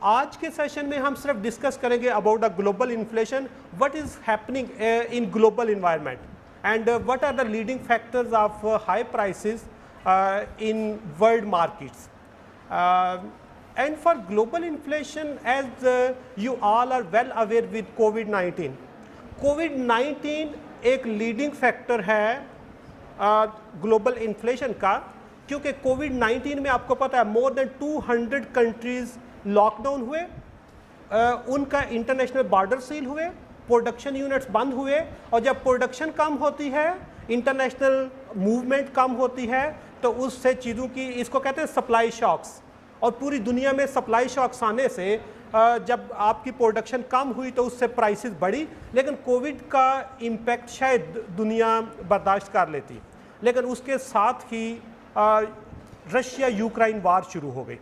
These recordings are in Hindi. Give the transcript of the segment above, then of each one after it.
आज के सेशन में हम सिर्फ डिस्कस करेंगे about the global inflation, what is happening in global environment and what are the leading factors of high prices in world markets. And for global inflation, as you all are well aware with COVID-19, COVID-19 एक लीडिंग फैक्टर है ग्लोबल इन्फ्लेशन का, क्योंकि कोविड-19 में आपको पता है मोर देन 200 कंट्रीज लॉकडाउन हुए, उनका इंटरनेशनल बॉर्डर सील हुए, प्रोडक्शन यूनिट्स बंद हुए, और जब प्रोडक्शन कम होती है, इंटरनेशनल मूवमेंट कम होती है, तो उससे चीज़ों की, इसको कहते हैं सप्लाई शॉक्स, और पूरी दुनिया में सप्लाई शॉक्स आने से जब आपकी प्रोडक्शन कम हुई तो उससे प्राइसेस बढ़ी। लेकिन कोविड का इम्पैक्ट शायद दुनिया बर्दाश्त कर लेती, लेकिन उसके साथ ही रशिया यूक्रेन वार शुरू हो गई।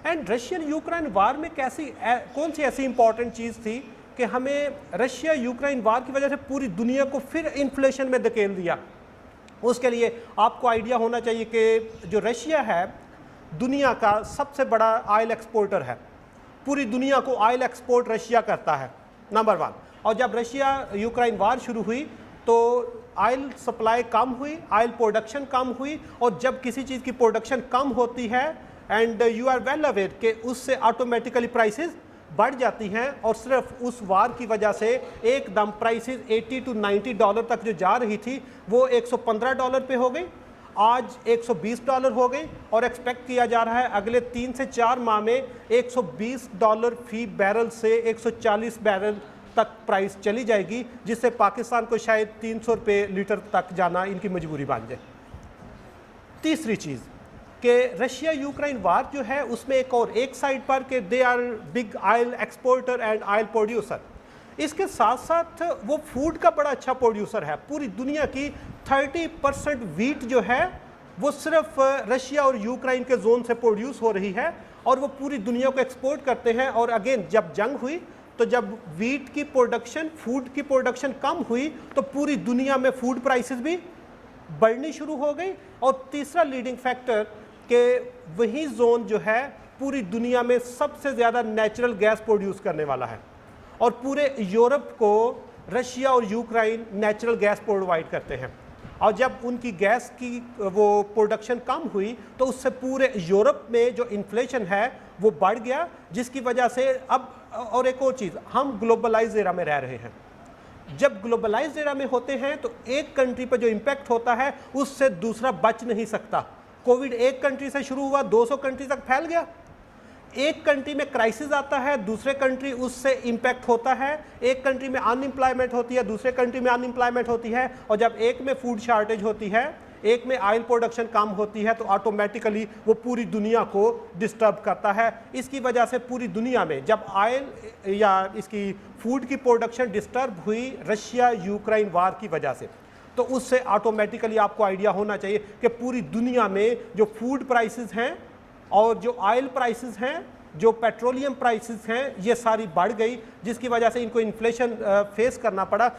एंड रशियन यूक्रेन वार में कौन सी ऐसी इंपॉर्टेंट चीज़ थी कि हमें रशिया यूक्रेन वार की वजह से पूरी दुनिया को फिर इन्फ्लेशन में धकेल दिया। उसके लिए आपको आइडिया होना चाहिए कि जो रशिया है दुनिया का सबसे बड़ा ऑयल एक्सपोर्टर है, पूरी दुनिया को ऑयल एक्सपोर्ट रशिया करता है, नंबर 1। और जब रशिया यूक्रेन वार शुरू हुई तो ऑयल सप्लाई कम हुई, ऑयल प्रोडक्शन कम हुई, और जब किसी चीज़ की प्रोडक्शन कम होती है, and you are well aware कि उससे ऑटोमेटिकली प्राइसेस बढ़ जाती हैं, और सिर्फ उस वार की वजह से एकदम प्राइसेस $80 to $90 तक जो जा रही थी वो $115 पे हो गई, आज $120 हो गई, और एक्सपेक्ट किया जा रहा है अगले 3 से 4 माह में $120 फी बैरल से 140 बैरल तक प्राइस चली जाएगी, जिससे पाकिस्तान को शायद 300 रुपये लीटर तक जाना इनकी मजबूरी बन जाए। तीसरी चीज़ कि रशिया यूक्रेन वार जो है उसमें एक साइड पर कि they are big oil exporter and oil producer, इसके साथ साथ वो फूड का बड़ा अच्छा प्रोड्यूसर है। पूरी दुनिया की 30% वीट जो है वो सिर्फ रशिया और यूक्रेन के जोन से प्रोड्यूस हो रही है, और वो पूरी दुनिया को एक्सपोर्ट करते हैं। और अगेन जब जंग हुई तो जब वीट की प्रोडक्शन, फूड की प्रोडक्शन कम हुई तो पूरी दुनिया में फूड प्राइसेस भी बढ़नी शुरू हो गई। और तीसरा लीडिंग फैक्टर कि वही जोन जो है पूरी दुनिया में सबसे ज़्यादा नेचुरल गैस प्रोड्यूस करने वाला है, और पूरे यूरोप को रशिया और यूक्रेन नेचुरल गैस प्रोवाइड करते हैं। और जब उनकी गैस की वो प्रोडक्शन कम हुई तो उससे पूरे यूरोप में जो इन्फ्लेशन है वो बढ़ गया, जिसकी वजह से अब, और एक और चीज़, हम ग्लोबलाइज एरा में रह रहे हैं। जब ग्लोबलाइज एरा में होते हैं तो एक कंट्री पर जो इम्पैक्ट होता है उससे दूसरा बच नहीं सकता। कोविड एक कंट्री से शुरू हुआ, 200 कंट्री तक फैल गया। एक कंट्री में क्राइसिस आता है, दूसरे कंट्री उससे इम्पैक्ट होता है। एक कंट्री में अनएम्प्लॉयमेंट होती है, दूसरे कंट्री में अनएम्प्लॉयमेंट होती है, और जब एक में फूड शॉर्टेज होती है, एक में ऑयल प्रोडक्शन कम होती है, तो ऑटोमेटिकली वो पूरी दुनिया को डिस्टर्ब करता है। इसकी वजह से पूरी दुनिया में जब ऑयल या इसकी फूड की प्रोडक्शन डिस्टर्ब हुई रशिया यूक्रेन वार की वजह से, तो उससे ऑटोमेटिकली आपको आइडिया होना चाहिए कि पूरी दुनिया में जो फूड प्राइसेस हैं और जो ऑयल प्राइसेस हैं, जो पेट्रोलियम प्राइसेस हैं, ये सारी बढ़ गई, जिसकी वजह से इनको इन्फ्लेशन फेस करना पड़ा।